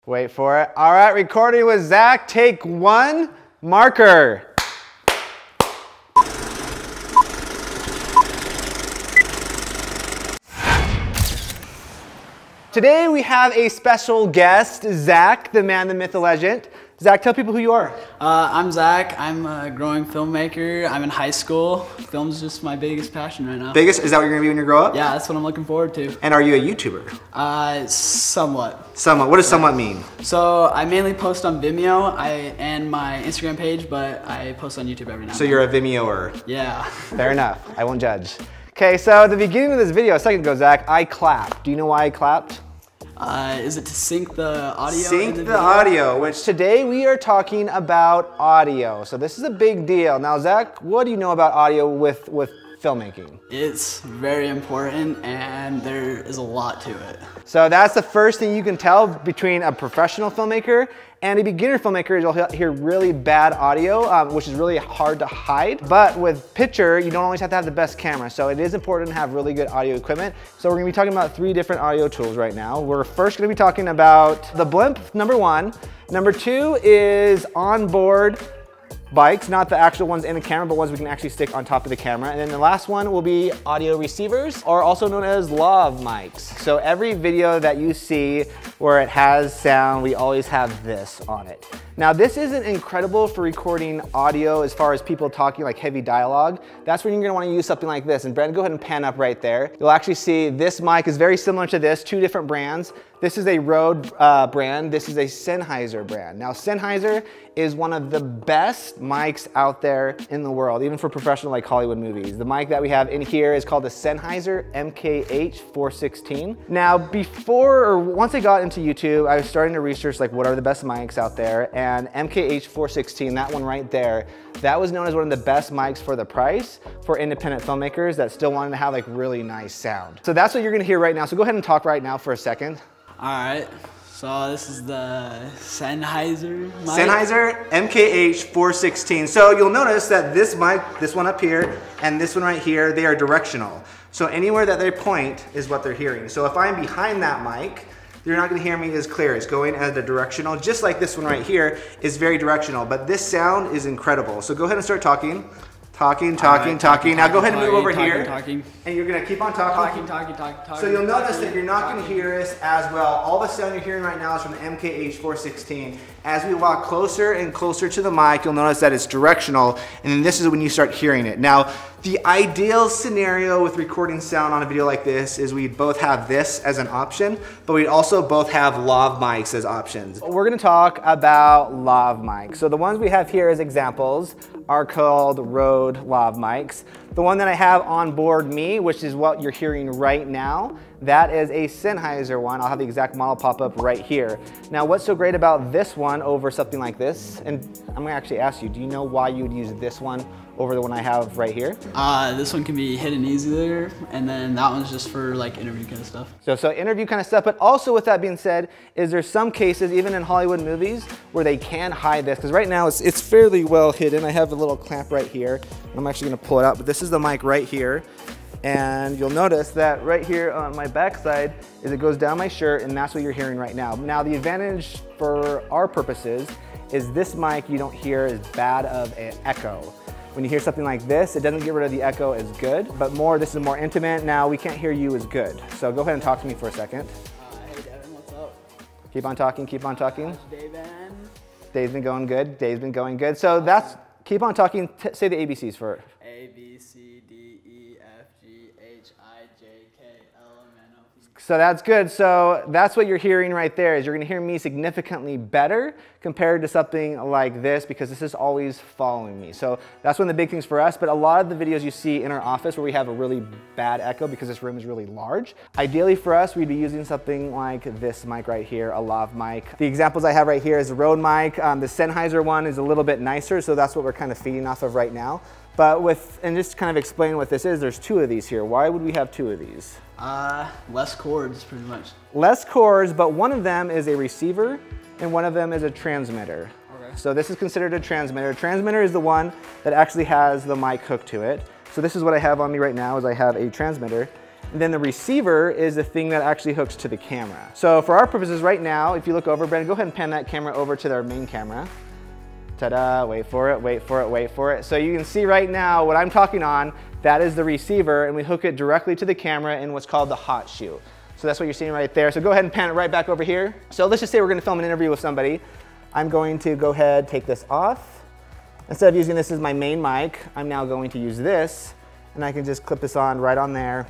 Wait for it. All right, recording with Zach. Take one, marker. Today we have a special guest, Zach, the man, the myth, the legend. Zach, tell people who you are. I'm Zach. I'm a growing filmmaker. I'm in high school. Film's just my biggest passion right now. Biggest? Is that what you're going to be when you grow up? Yeah, that's what I'm looking forward to. And are you a YouTuber? Somewhat. Somewhat. What does somewhat mean? So I mainly post on Vimeo and my Instagram page, but I post on YouTube every now and then. So you're a Vimeo-er? Yeah. Fair enough. I won't judge. Okay, so at the beginning of this video, a second ago, Zach, I clapped. Do you know why I clapped? Is it to sync the audio? Sync the audio, which today we are talking about audio. So this is a big deal. Now, Zach, what do you know about audio with filmmaking? It's very important and there is a lot to it. So that's the first thing you can tell between a professional filmmaker and a beginner filmmaker is you'll hear really bad audio, which is really hard to hide. But with picture, you don't always have to have the best camera. So it is important to have really good audio equipment. So we're gonna be talking about 3 different audio tools right now. We're first gonna be talking about the blimp, number 1. Number 2 is onboard bikes, not the actual ones in the camera, but ones we can actually stick on top of the camera. And then the last one will be audio receivers, or also known as Lav Mics. So every video that you see where it has sound, we always have this on it. Now this isn't incredible for recording audio as far as people talking like heavy dialogue. That's when you're gonna wanna use something like this. And Brandon, go ahead and pan up right there. You'll actually see this mic is very similar to this, 2 different brands. This is a Rode brand, this is a Sennheiser brand. Now Sennheiser is one of the best mics out there in the world, even for professional like Hollywood movies. The mic that we have in here is called the Sennheiser MKH416. Now once I got into YouTube, I was starting to research like what are the best mics out there, and MKH416, that one right there, that was known as one of the best mics for the price for independent filmmakers that still wanted to have like really nice sound. So that's what you're gonna hear right now. So go ahead and talk right now for a second. All right. So this is the Sennheiser mic. Sennheiser MKH416. So you'll notice that this mic, this one up here, and this one right here, they are directional. So anywhere that they point is what they're hearing. So if I'm behind that mic, you're not gonna hear me as clear. It's going as the directional, just like this one right here is very directional, but this sound is incredible. So go ahead and start talking. Talking. Now go ahead and move over here. And you're gonna keep on talking. Talking. So you'll notice that you're not gonna hear us as well. All the sound you're hearing right now is from the MKH416. As we walk closer and closer to the mic, you'll notice that it's directional, and then this is when you start hearing it. Now, the ideal scenario with recording sound on a video like this is we'd both have this as an option, but we'd also both have lav mics as options. We're gonna talk about lav mics. So the ones we have here as examples are called Rode lav mics. The one that I have on board me, which is what you're hearing right now, that is a Sennheiser one. I'll have the exact model pop up right here. Now, what's so great about this one over something like this, and I'm gonna actually ask you, do you know why you would use this one over the one I have right here? This one can be hidden easier, and then that one's just for like interview kind of stuff. So interview kind of stuff, but also with that being said, is there some cases, even in Hollywood movies, where they can hide this? Because right now it's fairly well hidden. I have a little clamp right here. I'm actually gonna pull it out, but this is the mic right here. And you'll notice that right here on my backside is it goes down my shirt, and that's what you're hearing right now. Now the advantage for our purposes is this mic you don't hear as bad of an echo. When you hear something like this, it doesn't get rid of the echo as good, but this is more intimate. Now we can't hear you as good. So go ahead and talk to me for a second. Hey Devin, what's up? Keep on talking. David. Day's been going good. So that's, keep on talking, say the ABCs for it. A, B, C, D, E, F, G, H, I, J, K, L, M, N, O, P. So that's good. So that's what you're hearing right there, is you're gonna hear me significantly better compared to something like this, because this is always following me. So that's one of the big things for us, but a lot of the videos you see in our office where we have a really bad echo because this room is really large, ideally for us, we'd be using something like this mic right here, a lav mic. The examples I have right here is the Rode mic. The Sennheiser one is a little bit nicer, so that's what we're kind of feeding off of right now. But and just to kind of explain what this is, there's 2 of these here. Why would we have 2 of these? Less cords, pretty much. Less cords, but one of them is a receiver and one of them is a transmitter. Okay. So this is considered a transmitter. Transmitter is the one that actually has the mic hooked to it. So this is what I have on me right now, is I have a transmitter. And then the receiver is the thing that actually hooks to the camera. So for our purposes right now, if you look over, Brandon, go ahead and pan that camera over to their main camera. Ta-da, wait for it, wait for it, wait for it. So you can see right now what I'm talking on, that is the receiver, and we hook it directly to the camera in what's called the hot shoe. So that's what you're seeing right there. So go ahead and pan it right back over here. So let's just say we're gonna film an interview with somebody. I'm going to go ahead, take this off. Instead of using this as my main mic, I'm now going to use this, and I can just clip this on right on there,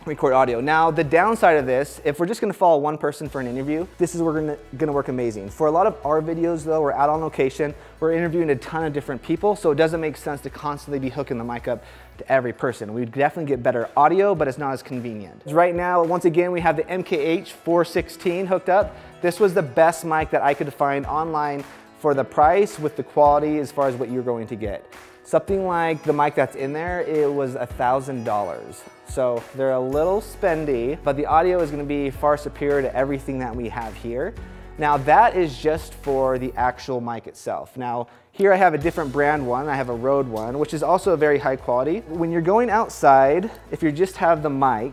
record audio. Now, the downside of this, if we're just gonna follow one person for an interview, this is gonna work amazing. For a lot of our videos though, we're out on location, we're interviewing a ton of different people, so it doesn't make sense to constantly be hooking the mic up to every person. We definitely get better audio, but it's not as convenient. Right now, once again, we have the MKH416 hooked up. This was the best mic that I could find online for the price with the quality as far as what you're going to get. Something like the mic that's in there, it was $1,000. So they're a little spendy, but the audio is gonna be far superior to everything that we have here. Now that is just for the actual mic itself. Now here I have a different brand one, I have a Rode one, which is also a very high quality. When you're going outside, if you just have the mic,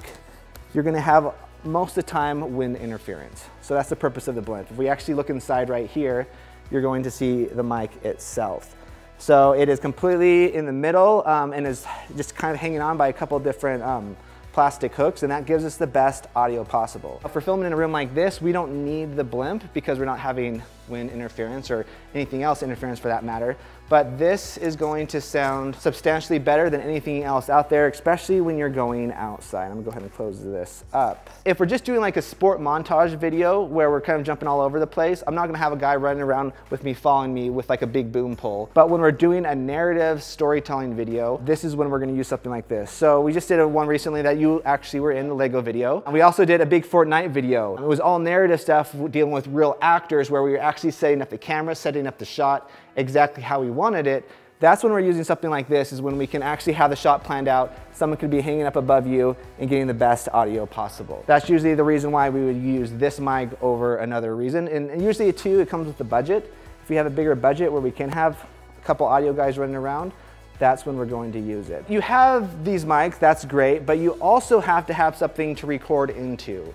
you're gonna have most of the time wind interference. So that's the purpose of the blimp. If we actually look inside right here, you're going to see the mic itself. So it is completely in the middle and is just kind of hanging on by a couple different plastic hooks, and that gives us the best audio possible. For filming in a room like this, we don't need the blimp because we're not having wind interference or anything else interference for that matter. But this is going to sound substantially better than anything else out there, especially when you're going outside. I'm gonna go ahead and close this up. If we're just doing like a sport montage video where we're kind of jumping all over the place, I'm not gonna have a guy running around with me following me with like a big boom pole. But when we're doing a narrative storytelling video, this is when we're gonna use something like this. So we just did one recently that you actually were in, the Lego video. And we also did a big Fortnite video. It was all narrative stuff dealing with real actors where we were actually setting up the camera, setting up the shot exactly how we wanted it. That's when we're using something like this, is when we can actually have the shot planned out. Someone could be hanging up above you and getting the best audio possible. That's usually the reason why we would use this mic over another reason. And usually too, it comes with the budget. If we have a bigger budget where we can have a couple audio guys running around, that's when we're going to use it. You have these mics, that's great, but you also have to have something to record into.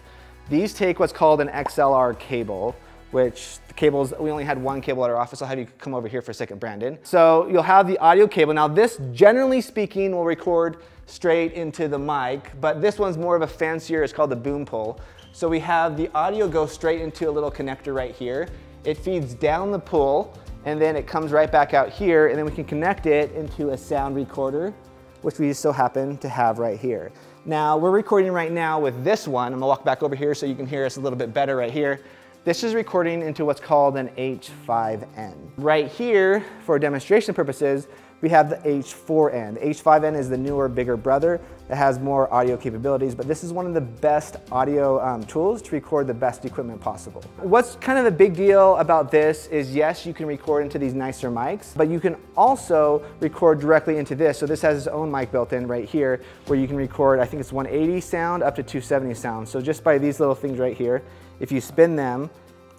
These take what's called an XLR cable, which the cables, we only had one cable at our office. I'll have you come over here for a second, Brandon. So you'll have the audio cable. Now this, generally speaking, will record straight into the mic, but this one's more of a fancier, it's called the boom pole. So we have the audio go straight into a little connector right here. It feeds down the pull, and then it comes right back out here, and then we can connect it into a sound recorder, which we so happen to have right here. Now we're recording right now with this one. I'm gonna walk back over here so you can hear us a little bit better right here. This is recording into what's called an H5N. Right here, for demonstration purposes, we have the H4N. The H5N is the newer, bigger brother that has more audio capabilities, but this is one of the best audio tools to record the best equipment possible. What's kind of the big deal about this is, yes, you can record into these nicer mics, but you can also record directly into this. So this has its own mic built in right here, where you can record, I think it's 180 sound up to 270 sound. So just by these little things right here, if you spin them,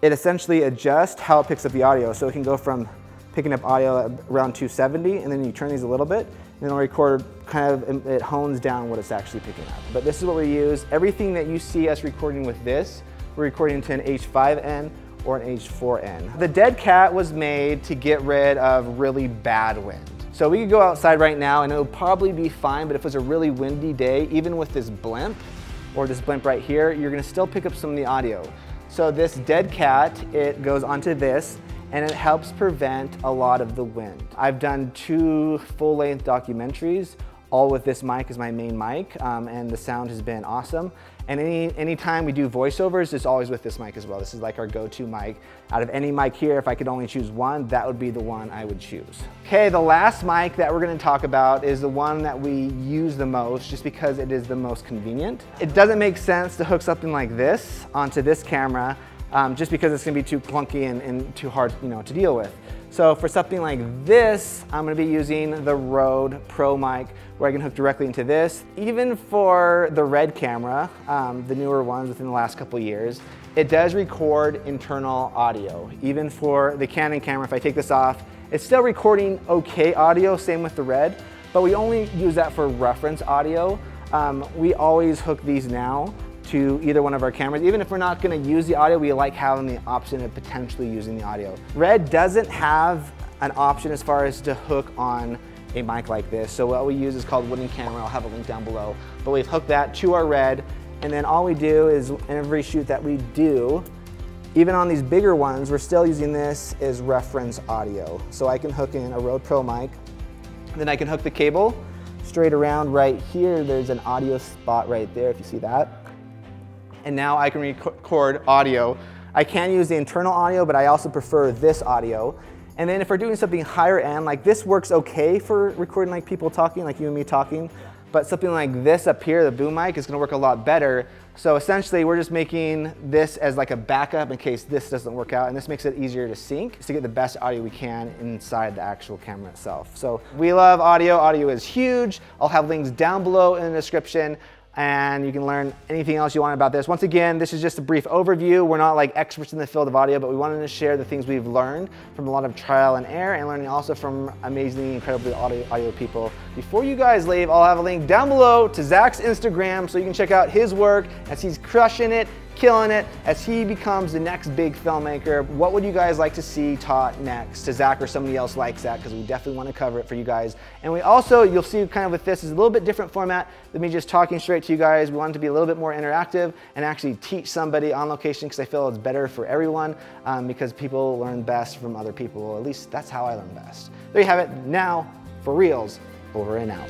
it essentially adjusts how it picks up the audio. So it can go from picking up audio at around 270, and then you turn these a little bit, and it'll record kind of, it hones down what it's actually picking up. But this is what we use. Everything that you see us recording with this, we're recording to an H5N or an H4N. The dead cat was made to get rid of really bad wind. So we could go outside right now and it would probably be fine, but if it was a really windy day, even with this blimp, or this blimp right here, you're gonna still pick up some of the audio. So this dead cat, it goes onto this, and it helps prevent a lot of the wind. I've done 2 full-length documentaries, all with this mic as my main mic, and the sound has been awesome. And anytime we do voiceovers, it's always with this mic as well. This is like our go-to mic. Out of any mic here, if I could only choose one, that would be the one I would choose. Okay, the last mic that we're gonna talk about is the one that we use the most, just because it is the most convenient. It doesn't make sense to hook something like this onto this camera, just because it's gonna be too clunky and too hard, to deal with. So for something like this, I'm gonna be using the Rode Pro mic, where I can hook directly into this. Even for the Red camera, the newer ones within the last couple years, it does record internal audio. Even for the Canon camera, if I take this off, it's still recording okay audio, same with the Red, but we only use that for reference audio. we always hook these now to either one of our cameras. Even if we're not gonna use the audio, we like having the option of potentially using the audio. Red doesn't have an option as far as to hook on a mic like this. So what we use is called wooden camera. I'll have a link down below. But we've hooked that to our Red, and then all we do is in every shoot that we do, even on these bigger ones, we're still using this as reference audio. So I can hook in a Rode Pro mic, then I can hook the cable straight around right here. There's an audio spot right there, if you see that. And now I can record audio. I can use the internal audio, but I also prefer this audio. And then if we're doing something higher end, like this works okay for recording like people talking, like you and me talking, but something like this up here, the boom mic, is gonna work a lot better. So essentially we're just making this as like a backup in case this doesn't work out, and this makes it easier to sync to get the best audio we can inside the actual camera itself. So we love audio. Audio is huge. I'll have links down below in the description, and you can learn anything else you want about this. Once again, this is just a brief overview. We're not like experts in the field of audio, but we wanted to share the things we've learned from a lot of trial and error, and learning also from amazingly, incredibly audio people. Before you guys leave, I'll have a link down below to Zach's Instagram so you can check out his work as he's crushing it, killing it, as he becomes the next big filmmaker. What would you guys like to see taught next to Zach or somebody else like Zach? Because we definitely want to cover it for you guys. And we also, you'll see kind of with this, is a little bit different format than me just talking straight to you guys. We wanted to be a little bit more interactive and actually teach somebody on location, because I feel it's better for everyone, because people learn best from other people. At least that's how I learn best. There you have it. Now, for reals, over and out.